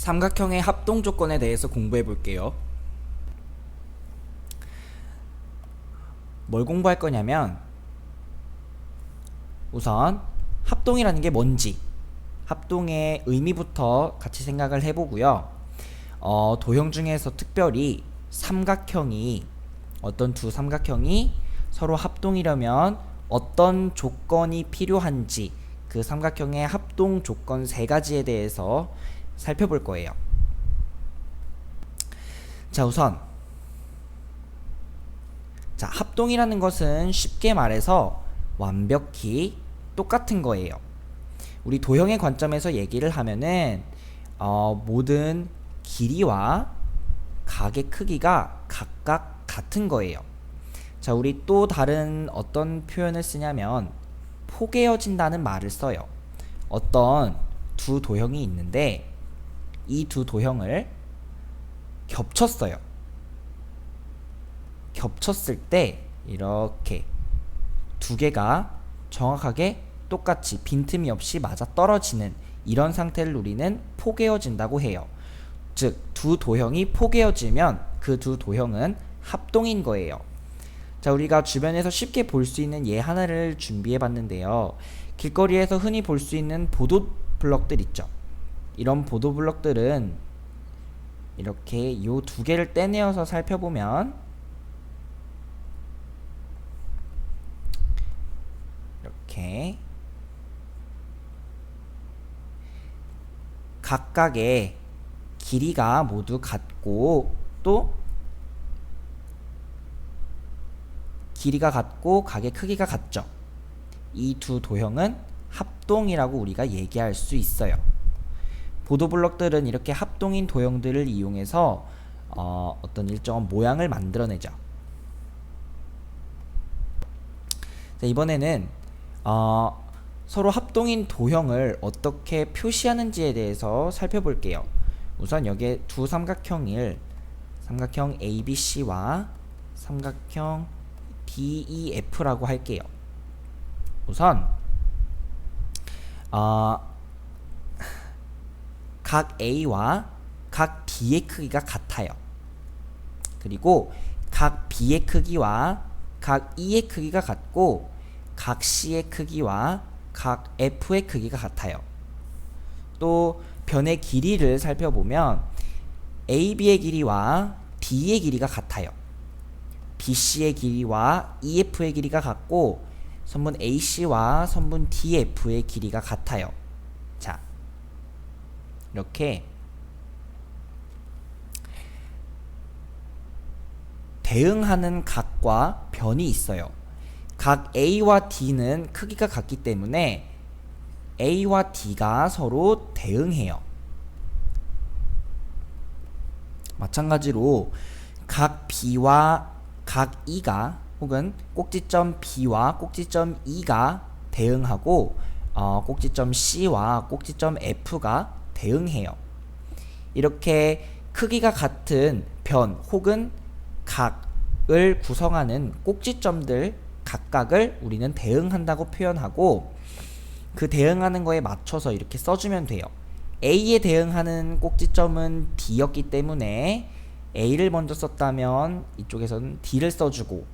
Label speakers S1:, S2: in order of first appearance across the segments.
S1: 삼각형의 합동 조건에 대해서 공부해 볼게요. 뭘 공부할 거냐면 우선 합동이라는 게 뭔지 합동의 의미부터 같이 생각을 해보고요. 도형 중에서 특별히 삼각형이 어떤 두 삼각형이 서로 합동이려면 어떤 조건이 필요한지 그 삼각형의 합동 조건 세 가지에 대해서 살펴볼 거예요. 자, 우선 합동이라는 것은 쉽게 말해서 완벽히 똑같은 거예요. 우리 도형의 관점에서 얘기를 하면은 모든 길이와 각의 크기가 각각 같은 거예요. 자, 우리 또 다른 어떤 표현을 쓰냐면 포개어진다는 말을 써요. 어떤 두 도형이 있는데 이 두 도형을 겹쳤어요. 겹쳤을 때 이렇게 두 개가 정확하게 똑같이 빈틈이 없이 맞아 떨어지는 이런 상태를 우리는 포개어진다고 해요. 즉, 두 도형이 포개어지면 그 두 도형은 합동인 거예요. 자, 우리가 주변에서 쉽게 볼 수 있는 예 하나를 준비해 봤는데요. 길거리에서 흔히 볼 수 있는 보도 블럭들 있죠. 이런 보도 블럭들은 이렇게 요 두 개를 떼내어서 살펴보면 이렇게 각각의 길이가 모두 같고 또 길이가 같고 각의 크기가 같죠. 이 두 도형은 합동이라고 우리가 얘기할 수 있어요. 보도블럭들은 이렇게 합동인 도형들을 이용해서 어떤 일정한 모양을 만들어내죠. 자, 이번에는 서로 합동인 도형을 어떻게 표시하는지에 대해서 살펴볼게요. 우선 여기에 두 삼각형을 삼각형 ABC와 삼각형 DEF라고 할게요. 우선 각 A와 각 B의 크기가 같아요. 그리고 각 B의 크기와 각 E의 크기가 같고 각 C의 크기와 각 F의 크기가 같아요. 또 변의 길이를 살펴보면 AB의 길이와 D의 길이가 같아요. BC의 길이와 EF의 길이가 같고 선분 AC와 선분 DF의 길이가 같아요. 자, 이렇게 대응하는 각과 변이 있어요. 각 A와 D는 크기가 같기 때문에 A와 D가 서로 대응해요. 마찬가지로 각 B와 각 E가 혹은 꼭지점 B와 꼭지점 E가 대응하고 꼭지점 C와 꼭지점 F가 대응해요. 이렇게 크기가 같은 변 혹은 각을 구성하는 꼭지점들 각각을 우리는 대응한다고 표현하고 그 대응하는 거에 맞춰서 이렇게 써주면 돼요. A에 대응하는 꼭지점은 D였기 때문에 A를 먼저 썼다면 이쪽에서는 D를 써주고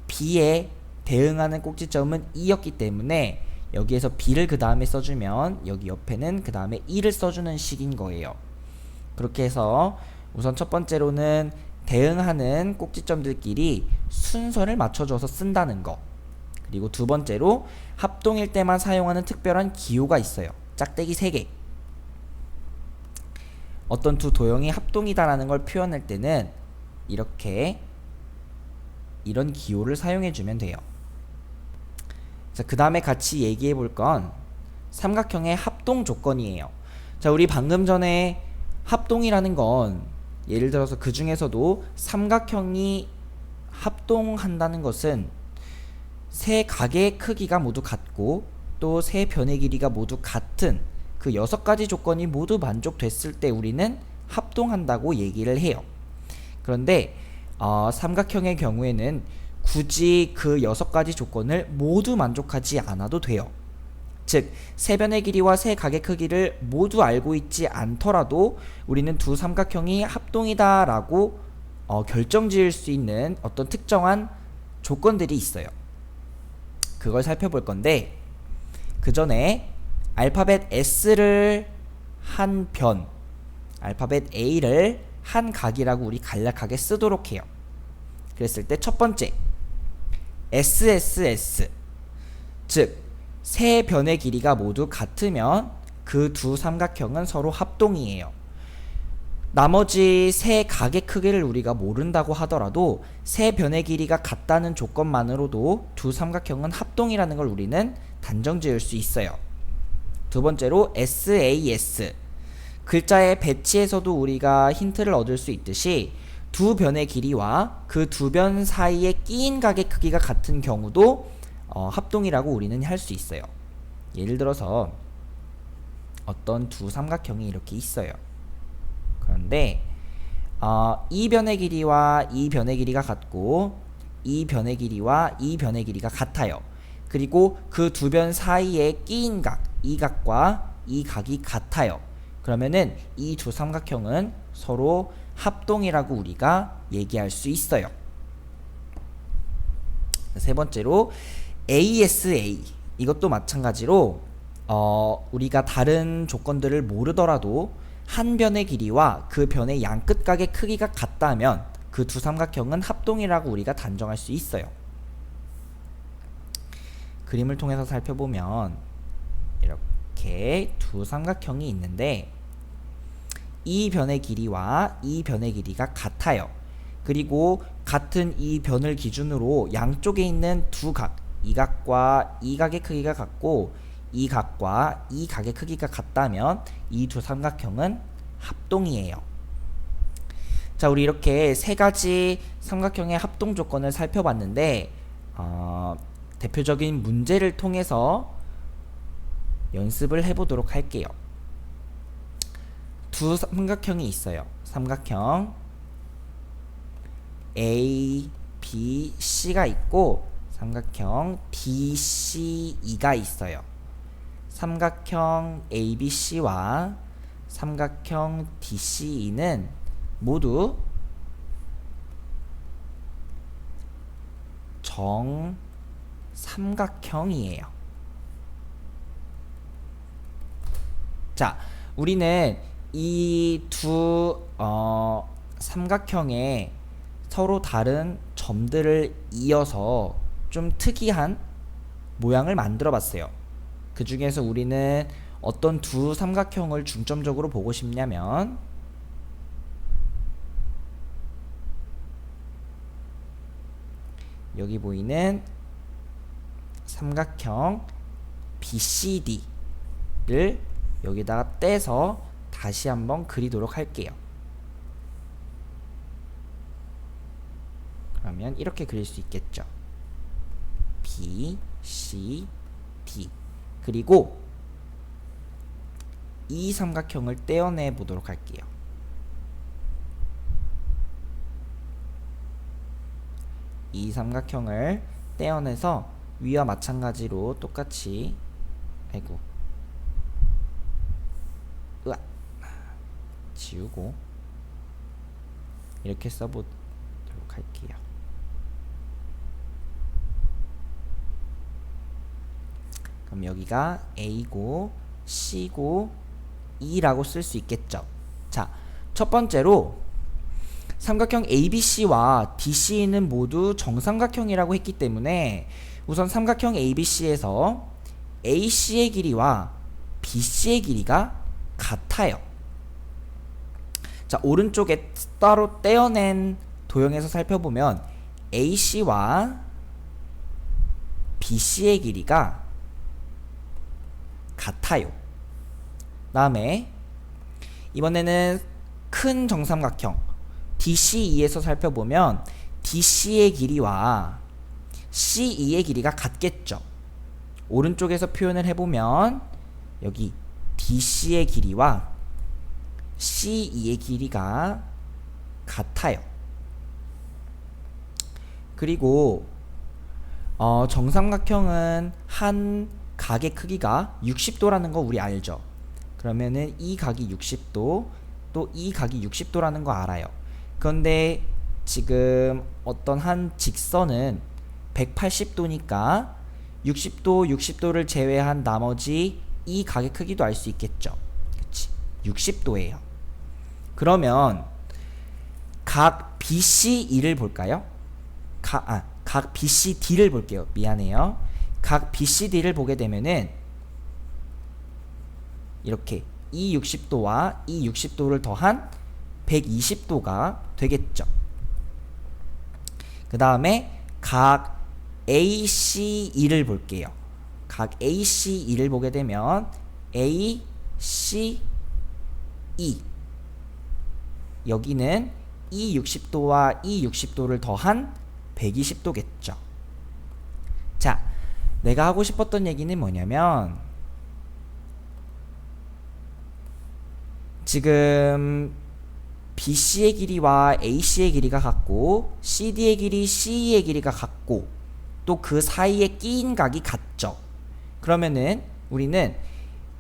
S1: B에 대응하는 꼭지점은 E였기 때문에 여기에서 B를 그 다음에 써주면 여기 옆에는 그 다음에 E를 써주는 식인 거예요. 그렇게 해서 우선 첫 번째로는 대응하는 꼭지점들끼리 순서를 맞춰줘서 쓴다는 거. 그리고 두 번째로 합동일 때만 사용하는 특별한 기호가 있어요. 짝대기 3개. 어떤 두 도형이 합동이다라는 걸 표현할 때는 이렇게 이런 기호를 사용해주면 돼요. 자, 그 다음에 같이 얘기해 볼 건 삼각형의 합동 조건이에요. 자, 우리 방금 전에 합동이라는 건 예를 들어서 그 중에서도 삼각형이 합동한다는 것은 세 각의 크기가 모두 같고 또 세 변의 길이가 모두 같은 그 6가지 조건이 모두 만족됐을 때 우리는 합동한다고 얘기를 해요. 그런데 삼각형의 경우에는 굳이 그 6가지 조건을 모두 만족하지 않아도 돼요. 즉 세 변의 길이와 세 각의 크기를 모두 알고 있지 않더라도 우리는 두 삼각형이 합동이다 라고 결정지을 수 있는 어떤 특정한 조건들이 있어요. 그걸 살펴볼 건데, 그 전에 알파벳 S를 한 변, 알파벳 A를 한 각이라고 우리 간략하게 쓰도록 해요. 그랬을 때 첫 번째 SSS, 즉 세 변의 길이가 모두 같으면 그 두 삼각형은 서로 합동이에요. 나머지 세 각의 크기를 우리가 모른다고 하더라도 세 변의 길이가 같다는 조건만으로도 두 삼각형은 합동이라는 걸 우리는 단정 지을 수 있어요. 두 번째로 SAS, 글자의 배치에서도 우리가 힌트를 얻을 수 있듯이 두 변의 길이와 그 두 변 사이에 끼인 각의 크기가 같은 경우도 합동이라고 우리는 할 수 있어요. 예를 들어서 어떤 두 삼각형이 이렇게 있어요. 그런데 이 변의 길이와 이 변의 길이가 같고 이 변의 길이와 이 변의 길이가 같아요. 그리고 그 두 변 사이에 끼인 각, 이 각과 이 각이 같아요. 그러면은 이 두 삼각형은 서로 합동이라고 우리가 얘기할 수 있어요. 세 번째로 ASA, 이것도 마찬가지로 우리가 다른 조건들을 모르더라도 한 변의 길이와 그 변의 양끝각의 크기가 같다면 그 두 삼각형은 합동이라고 우리가 단정할 수 있어요. 그림을 통해서 살펴보면 이렇게 두 삼각형이 있는데 이 변의 길이와 이 변의 길이가 같아요. 그리고 같은 이 변을 기준으로 양쪽에 있는 두 각, 이 각과 이 각의 크기가 같고 이 각과 이 각의 크기가 같다면 이 두 삼각형은 합동이에요. 자, 우리 이렇게 세 가지 삼각형의 합동 조건을 살펴봤는데 대표적인 문제를 통해서 연습을 해보도록 할게요. 두 삼각형이 있어요. 삼각형 A, B, C가 있고 삼각형 DCE가 있어요. 삼각형 ABC와 삼각형 DCE는 모두 정삼각형이에요. 자, 우리는 이 두 삼각형에 서로 다른 점들을 이어서 좀 특이한 모양을 만들어 봤어요. 그 중에서 우리는 어떤 두 삼각형을 중점적으로 보고 싶냐면 여기 보이는 삼각형 BCD를 여기다가 떼서 다시 한번 그리도록 할게요. 그러면 이렇게 그릴 수 있겠죠. B, C, D. 그리고 이 삼각형을 떼어내 보도록 할게요. 이 삼각형을 떼어내서 위와 마찬가지로 똑같이 지우고 이렇게 써보도록 할게요. 그럼 여기가 A고 C고 E라고 쓸 수 있겠죠. 자, 첫 번째로 삼각형 ABC와 DC는 모두 정삼각형이라고 했기 때문에 우선 삼각형 ABC에서 AC의 길이와 BC의 길이가 같아요. 자, 오른쪽에 따로 떼어낸 도형에서 살펴보면 AC와 BC의 길이가 같아요. 다음에 이번에는 큰 정삼각형 DCE에서 살펴보면 DC의 길이와 CE의 길이가 같겠죠. 오른쪽에서 표현을 해보면 여기 DC의 길이와 CE의 길이가 같아요. 그리고 정삼각형은 한 각의 크기가 60도라는 거 우리 알죠? 그러면은 이 각이 60도, 또 이 각이 60도라는 거 알아요. 그런데 지금 어떤 한 직선은 180도니까 60도, 60도를 제외한 나머지 이 각의 크기도 알 수 있겠죠. 그치? 60도예요. 그러면 각 BCE를 볼까요? 각 BCD를 볼게요. 미안해요. 각 BCD를 보게 되면은 이렇게 이 60도와 이 60도를 더한 120도가 되겠죠. 그 다음에 각 ACE를 볼게요. 각 ACE를 보게 되면 ACE 여기는 이 60도와 이 60도를 더한 120도겠죠. 자, 내가 하고 싶었던 얘기는 뭐냐면 지금 BC의 길이와 AC의 길이가 같고 CD의 길이 CE의 길이가 같고 또 그 사이에 끼인 각이 같죠. 그러면은 우리는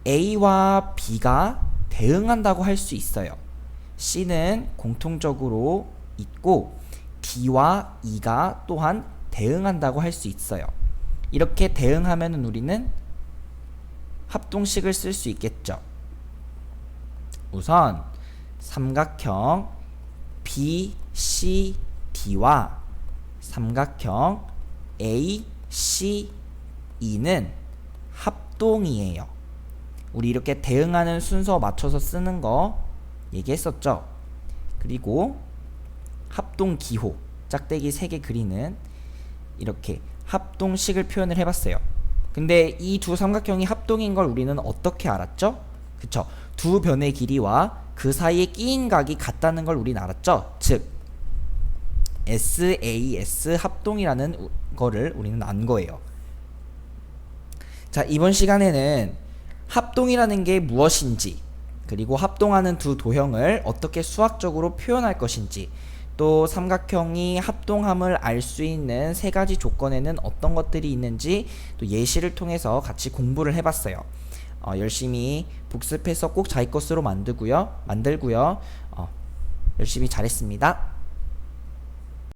S1: A와 B가 대응한다고 할 수 있어요. C는 공통적으로 있고 D와 E가 또한 대응한다고 할 수 있어요. 이렇게 대응하면은 우리는 합동식을 쓸 수 있겠죠. 우선 삼각형 BCD와 삼각형 ACE는 합동이에요. 우리 이렇게 대응하는 순서 맞춰서 쓰는 거 얘기했었죠. 그리고 합동기호 짝대기 3개 그리는 이렇게 합동식을 표현을 해봤어요. 근데 이 두 삼각형이 합동인 걸 우리는 어떻게 알았죠? 그쵸? 두 변의 길이와 그 사이에 끼인 각이 같다는 걸 우리는 알았죠? 즉 SAS 합동이라는 거를 우리는 안 거예요. 자, 이번 시간에는 합동이라는 게 무엇인지, 그리고 합동하는 두 도형을 어떻게 수학적으로 표현할 것인지, 또 삼각형이 합동함을 알 수 있는 3가지 조건에는 어떤 것들이 있는지 또 예시를 통해서 같이 공부를 해봤어요. 열심히 복습해서 꼭 자기 것으로 만들고요. 열심히 잘했습니다.